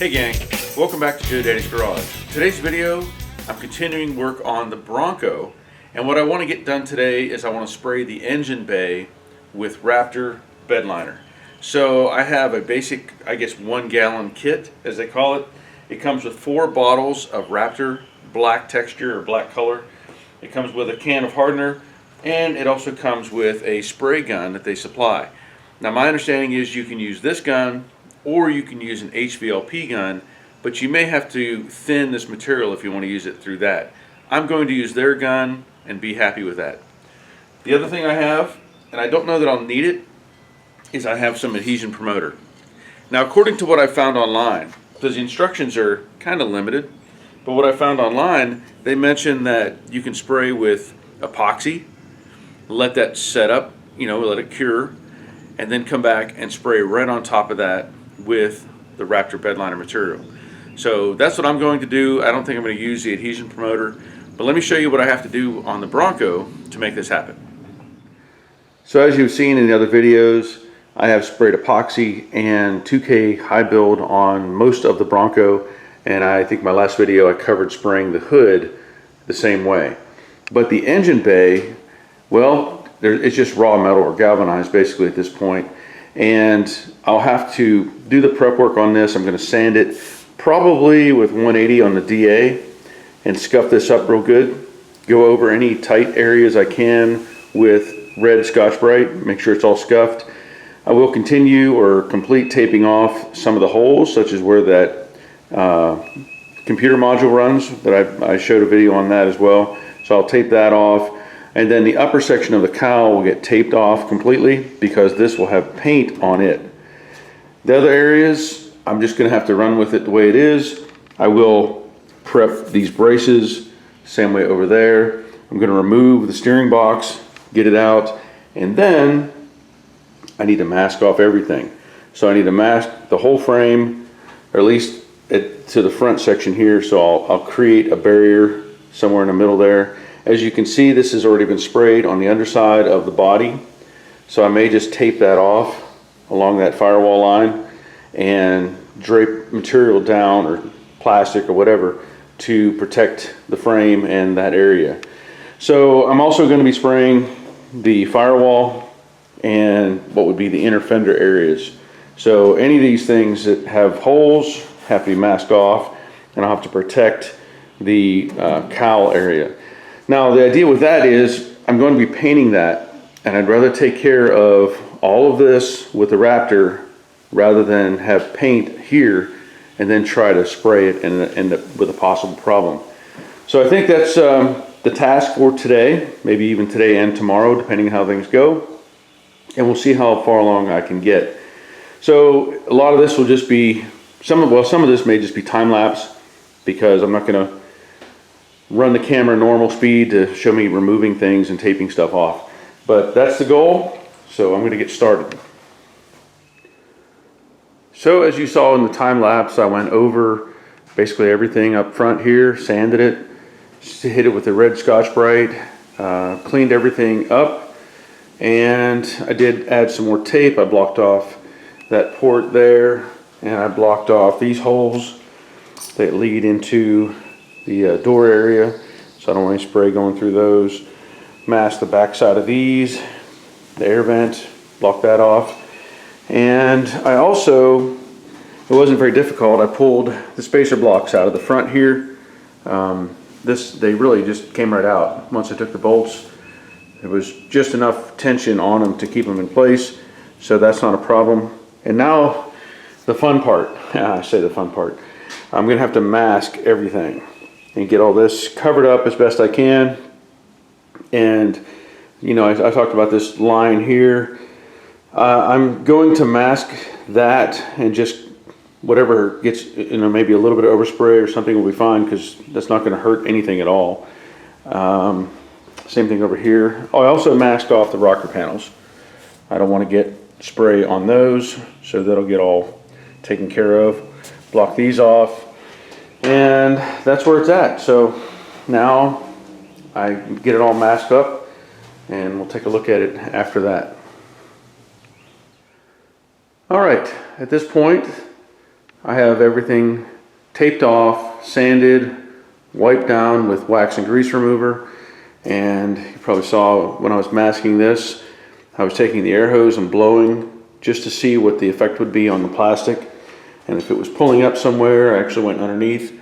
Hey gang, welcome back to Joe Daddy's Garage. Today's video, I'm continuing work on the Bronco, and what I want to get done today is I want to spray the engine bay with Raptor bed liner. So I have a basic, I guess 1 gallon kit as they call it. It comes with 4 bottles of Raptor black texture or black color. It comes with a can of hardener, and it also comes with a spray gun that they supply. Now my understanding is you can use this gun or you can use an HVLP gun, but you may have to thin this material if you want to use it through that. I'm going to use their gun and be happy with that. The other thing I have, and I don't know that I'll need it, is I have some adhesion promoter. Now according to what I found online, because the instructions are kind of limited, but what I found online, they mention that you can spray with epoxy, let that set up, let it cure, and then come back and spray right on top of that with the Raptor bed liner material. So that's what I'm going to do. I don't think I'm going to use the adhesion promoter, but let me show you what I have to do on the Bronco to make this happen. So as you've seen in the other videos, I have sprayed epoxy and 2K high build on most of the Bronco, and I think my last video I covered spraying the hood the same way. But the engine bay, well, it's just raw metal or galvanized basically at this point, and I'll have to do the prep work on this. I'm going to sand it probably with 180 on the DA and scuff this up real good. Go over any tight areas I can with red Scotch-Brite, make sure it's all scuffed. I will continue or complete taping off some of the holes, such as where that computer module runs, that I showed a video on that as well. So I'll tape that off. And then the upper section of the cowl will get taped off completely because this will have paint on it. The other areas, I'm just going to have to run with it the way it is. I will prep these braces, same way over there. I'm going to remove the steering box, get it out, and then I need to mask off everything. So I need to mask the whole frame, or at least to the front section here. So I'll create a barrier somewhere in the middle there. As you can see, this has already been sprayed on the underside of the body. So I may just tape that off along that firewall line and drape material down, or plastic or whatever, to protect the frame and that area. So I'm also going to be spraying the firewall and what would be the inner fender areas. So any of these things that have holes have to be masked off, and I'll have to protect the cowl area. Now the idea with that is I'm going to be painting that, and I'd rather take care of all of this with the Raptor rather than have paint here and then try to spray it and end up with a possible problem. So I think that's the task for today, maybe even today and tomorrow, depending on how things go, and we'll see how far along I can get. So a lot of this will just be, some of this may just be time lapse, because I'm not going to run the camera normal speed to show me removing things and taping stuff off. But that's the goal, so I'm going to get started. So as you saw in the time lapse, I went over basically everything up front here, sanded it, hit it with the red Scotch-Brite, cleaned everything up, and I did add some more tape. I blocked off that port there, and I blocked off these holes that lead into the door area, so I don't want any spray going through those. Mask the back side of these, the air vent, block that off. And I also, it wasn't very difficult, I pulled the spacer blocks out of the front here. They really just came right out. Once I took the bolts, there was just enough tension on them to keep them in place, so that's not a problem. And now the fun part, I say the fun part, I'm going to have to mask everything and get all this covered up as best I can. And I talked about this line here. I'm going to mask that, and just whatever gets, maybe a little bit of overspray or something will be fine, because that's not going to hurt anything at all. Same thing over here. Oh, I also masked off the rocker panels. I don't want to get spray on those, so that'll get all taken care of. Block these off. And that's where it's at. So now I get it all masked up, and we'll take a look at it after that. All right, at this point, I have everything taped off, sanded, wiped down with wax and grease remover. And you probably saw when I was masking this, I was taking the air hose and blowing just to see what the effect would be on the plastic. And if it was pulling up somewhere, I actually went underneath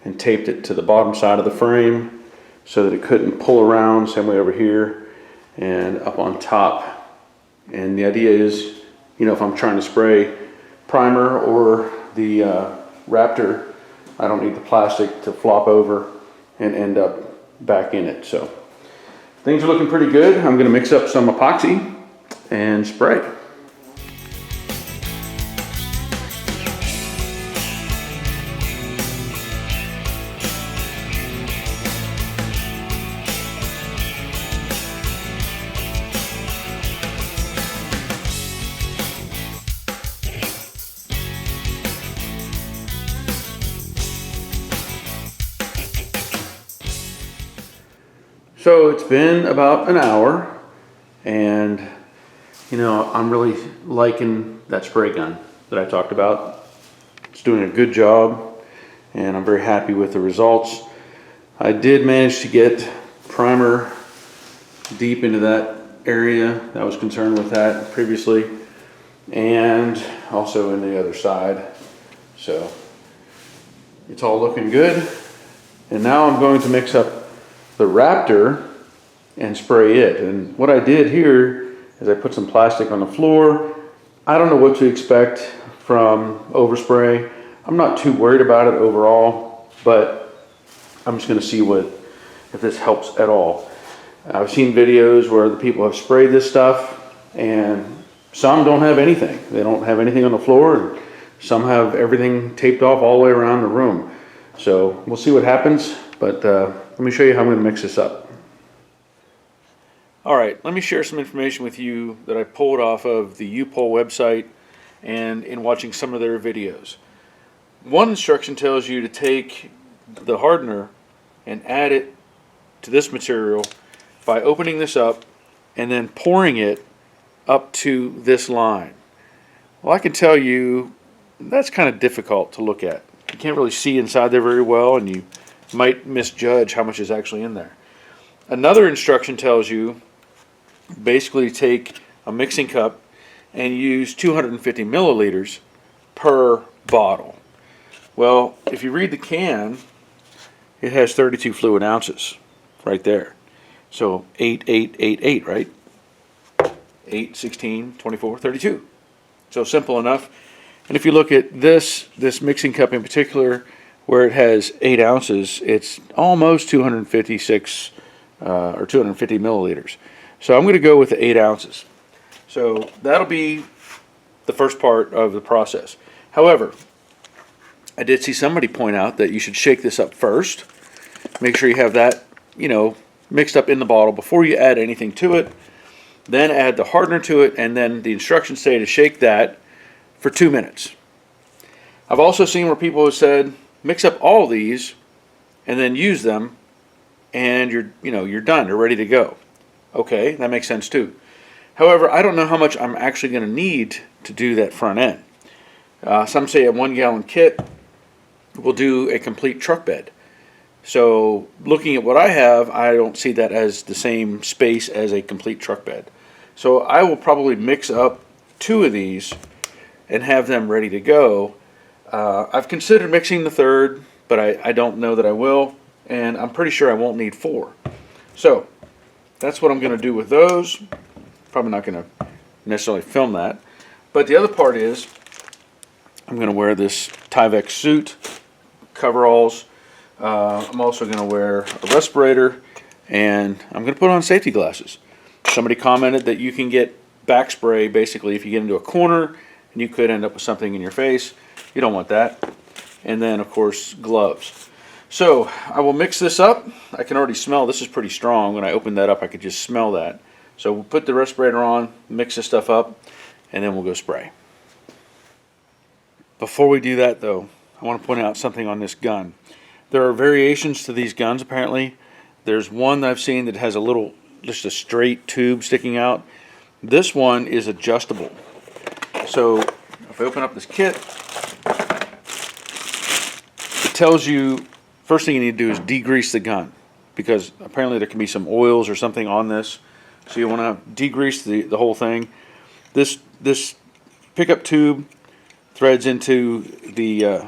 and taped it to the bottom side of the frame so that it couldn't pull around, same way over here and up on top. And the idea is, you know, if I'm trying to spray primer or the Raptor, I don't need the plastic to flop over and end up back in it. So things are looking pretty good. I'm going to mix up some epoxy and spray. So it's been about an hour, and you know, I'm really liking that spray gun that I talked about. It's doing a good job, and I'm very happy with the results. I did manage to get primer deep into that area. I was concerned with that previously, and also in the other side. So it's all looking good. And now I'm going to mix up the Raptor and spray it. And what I did here is I put some plastic on the floor. I don't know what to expect from overspray. I'm not too worried about it overall, but I'm just going to see if this helps at all. I've seen videos where the people have sprayed this stuff, and some don't have anything. They don't have anything on the floor, and some have everything taped off all the way around the room. So we'll see what happens, but let me show you how I'm going to mix this up. All right, let me share some information with you that I pulled off of the U-Pole website and in watching some of their videos. One instruction tells you to take the hardener and add it to this material by opening this up and then pouring it up to this line. Well, I can tell you that's kind of difficult to look at. You can't really see inside there very well, and you might misjudge how much is actually in there. Another instruction tells you basically take a mixing cup and use 250 milliliters per bottle. Well, if you read the can, it has 32 fluid ounces right there. So 8, 8, 8, 8, right? 8, 16, 24, 32. So simple enough. And if you look at this mixing cup in particular, where it has 8 ounces, it's almost 256 or 250 milliliters. So I'm going to go with the 8 ounces. So that'll be the first part of the process. However, I did see somebody point out that you should shake this up first. Make sure you have that, you know, mixed up in the bottle before you add anything to it. Then add the hardener to it, and then the instructions say to shake that for 2 minutes. I've also seen where people have said, mix up all these and then use them, and you're done. You're ready to go. Okay, that makes sense too. However, I don't know how much I'm actually going to need to do that front end. Some say a 1 gallon kit will do a complete truck bed. So looking at what I have, I don't see that as the same space as a complete truck bed. So I will probably mix up 2 of these and have them ready to go. I've considered mixing the third, but I don't know that I will, and I'm pretty sure I won't need 4. So that's what I'm going to do with those. Probably not going to necessarily film that, but the other part is I'm going to wear this Tyvek suit, coveralls. I'm also going to wear a respirator, and I'm going to put on safety glasses. Somebody commented that you can get back spray basically if you get into a corner, and you could end up with something in your face. You don't want that. And then, of course, gloves. So I will mix this up. I can already smell this is pretty strong. When I opened that up, I could just smell that. So we'll put the respirator on, mix this stuff up, and then we'll go spray. Before we do that, though, I want to point out something on this gun. There are variations to these guns, apparently. There's one that I've seen that has just a straight tube sticking out. This one is adjustable. So if I open up this kit, tells you first thing you need to do is degrease the gun, because apparently there can be some oils or something on this. So you want to degrease the whole thing. This pickup tube threads into the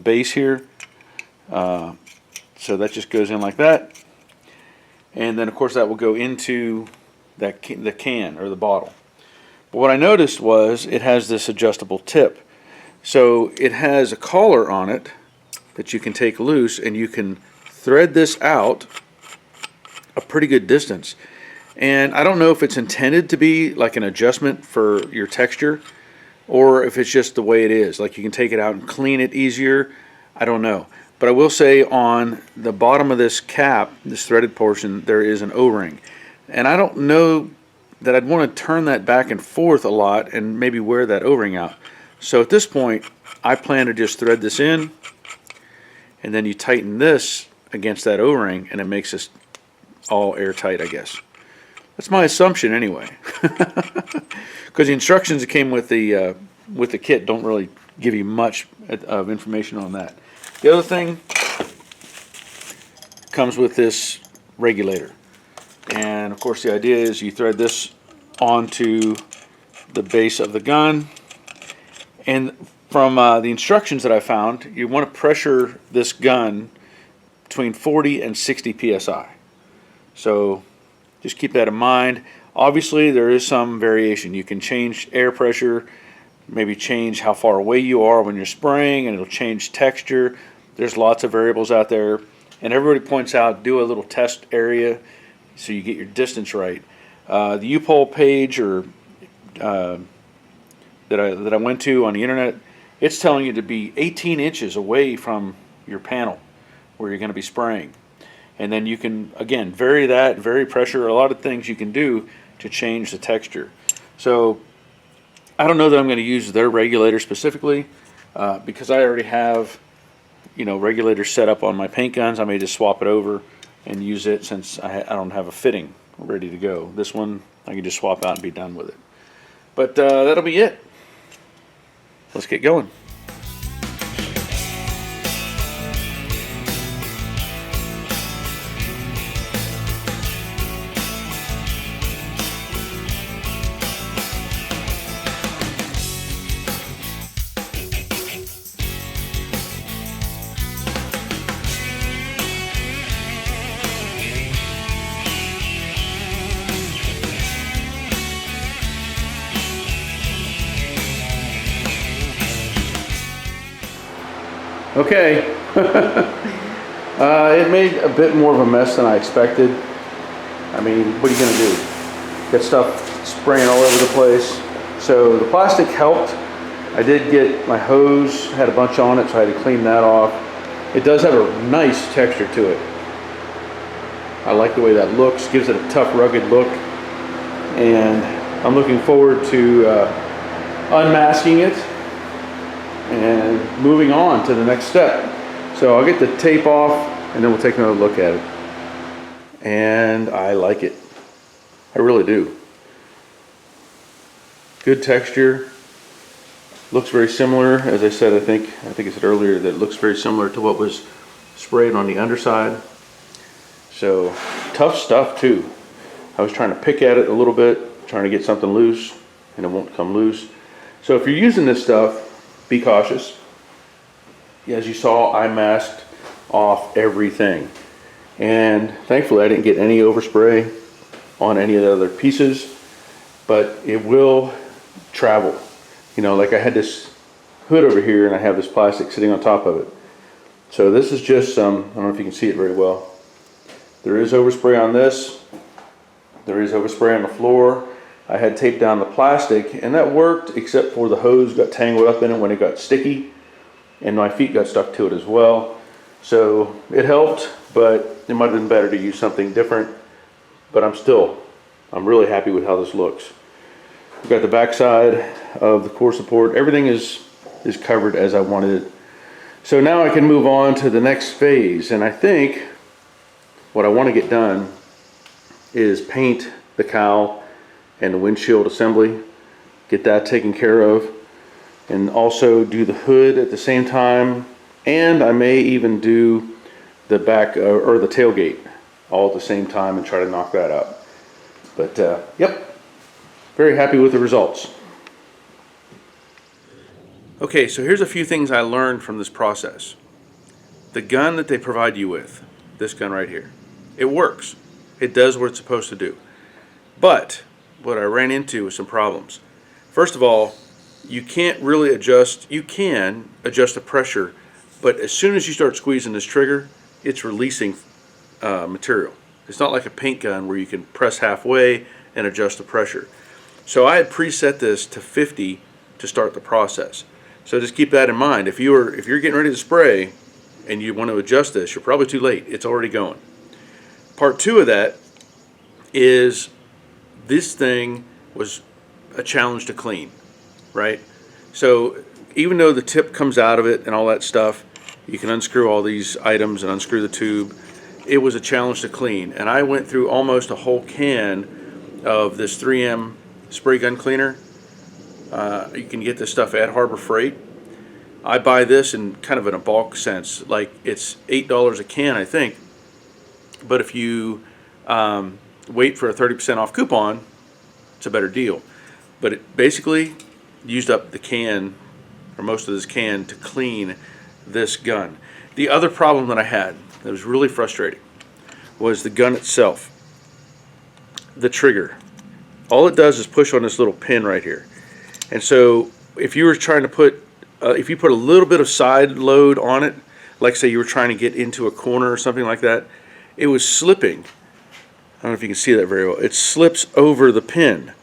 base here. So that just goes in like that. And then of course that will go into the can or the bottle. But what I noticed was it has this adjustable tip. So it has a collar on it that you can take loose, and you can thread this out a pretty good distance. And I don't know if it's intended to be like an adjustment for your texture, or if it's just the way it is. Like you can take it out and clean it easier. I don't know. But I will say on the bottom of this cap, this threaded portion, there is an O-ring. And I don't know that I'd want to turn that back and forth a lot and maybe wear that O-ring out. So at this point, I plan to just thread this in, and then you tighten this against that O-ring, and it makes this all airtight, I guess. That's my assumption anyway. Because the instructions that came with the kit don't really give you much of information on that. The other thing comes with this regulator. And of course the idea is you thread this onto the base of the gun. And from the instructions that I found, you want to pressure this gun between 40 and 60 psi. So just keep that in mind. Obviously there is some variation. You can change air pressure, maybe change how far away you are when you're spraying, and it'll change texture. There's lots of variables out there, and everybody points out do a little test area so you get your distance right. The U-Pole page or that I went to on the internet, it's telling you to be 18 inches away from your panel where you're going to be spraying. And then you can, again, vary that, vary pressure, a lot of things you can do to change the texture. So I don't know that I'm going to use their regulator specifically because I already have, regulators set up on my paint guns. I may just swap it over and use it since I don't have a fitting ready to go. This one I can just swap out and be done with it. But that'll be it. Let's get going. Okay, it made a bit more of a mess than I expected. I mean, what are you gonna do? Get stuff spraying all over the place. So the plastic helped. I did get my hose, had a bunch on it, so I had to clean that off. It does have a nice texture to it. I like the way that looks, gives it a tough, rugged look. And I'm looking forward to unmasking it and moving on to the next step. So I'll get the tape off and then we'll take another look at it. And I like it. I really do. Good texture. Looks very similar, as I said, I think I said earlier that it looks very similar to what was sprayed on the underside. So tough stuff too. I was trying to pick at it a little bit, trying to get something loose, and it won't come loose. So if you're using this stuff, be cautious. As you saw, I masked off everything. And thankfully I didn't get any overspray on any of the other pieces, but it will travel. Like I had this hood over here and I have this plastic sitting on top of it. So this is just some, I don't know if you can see it very well. There is overspray on this. There is overspray on the floor. I had taped down the plastic and that worked, except for the hose got tangled up in it when it got sticky and my feet got stuck to it as well. So it helped, but it might have been better to use something different. But I'm really happy with how this looks. We've got the back side of the core support. Everything is covered as I wanted it. So now I can move on to the next phase. And I think what I want to get done is paint the cowl and the windshield assembly, get that taken care of, and also do the hood at the same time, and I may even do the back or the tailgate all at the same time and try to knock that out. But yep, very happy with the results. Okay, so here's a few things I learned from this process. The gun that they provide you with, this gun right here, it works. It does what it's supposed to do. But what I ran into was some problems. First of all, you can't really adjust, you can adjust the pressure, but as soon as you start squeezing this trigger, it's releasing material. It's not like a paint gun where you can press halfway and adjust the pressure. So I had preset this to 50 to start the process. So just keep that in mind. If you're getting ready to spray and you want to adjust this, you're probably too late. It's already going. Part two of that is this thing was a challenge to clean, right? So even though the tip comes out of it and all that stuff, you can unscrew all these items and unscrew the tube. It was a challenge to clean, and I went through almost a whole can of this 3M spray gun cleaner. You can get this stuff at Harbor Freight. I buy this in kind of in a bulk sense, like it's $8 a can, I think. But if you wait for a 30% off coupon, it's a better deal. But it basically used up the can, or most of this can, to clean this gun. The other problem that I had that was really frustrating was the gun itself. The trigger. All it does is push on this little pin right here. And so if you were trying to put, if you put a little bit of side load on it, like say you were trying to get into a corner or something like that, it was slipping. I don't know if you can see that very well. It slips over the pin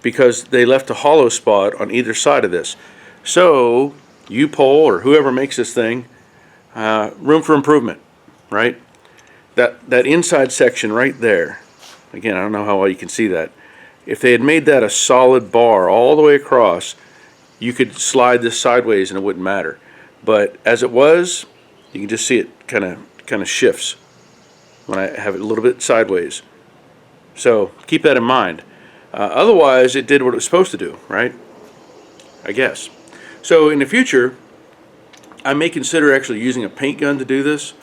because they left a hollow spot on either side of this. So U-Pole or whoever makes this thing, room for improvement, right? That inside section right there, again, I don't know how well you can see that. If they had made that a solid bar all the way across, you could slide this sideways and it wouldn't matter. But as it was, you can just see it kind of shifts when I have it a little bit sideways. So keep that in mind. Otherwise, it did what it was supposed to do, right? I guess. So in the future, I may consider actually using a paint gun to do this.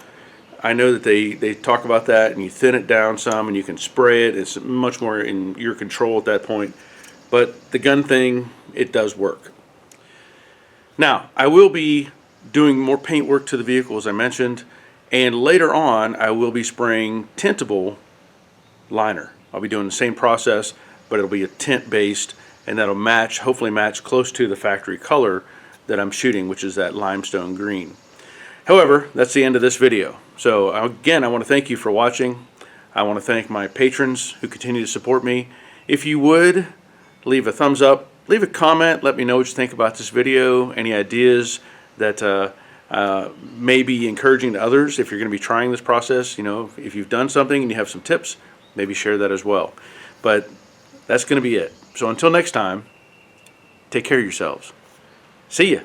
I know that they talk about that, and you thin it down some and you can spray it. It's much more in your control at that point. But the gun thing, it does work. Now, I will be doing more paint work to the vehicle, as I mentioned, and later on I will be spraying tintable liner. I'll be doing the same process, but it'll be a tint based, and that'll match, hopefully match close to the factory color that I'm shooting, which is that limestone green. However, that's the end of this video. So again, I want to thank you for watching. I want to thank my patrons who continue to support me. If you would, leave a thumbs up, leave a comment, let me know what you think about this video, any ideas that may be encouraging to others if you're going to be trying this process. You know, if you've done something and you have some tips, maybe share that as well. But that's going to be it. So until next time, take care of yourselves. See ya.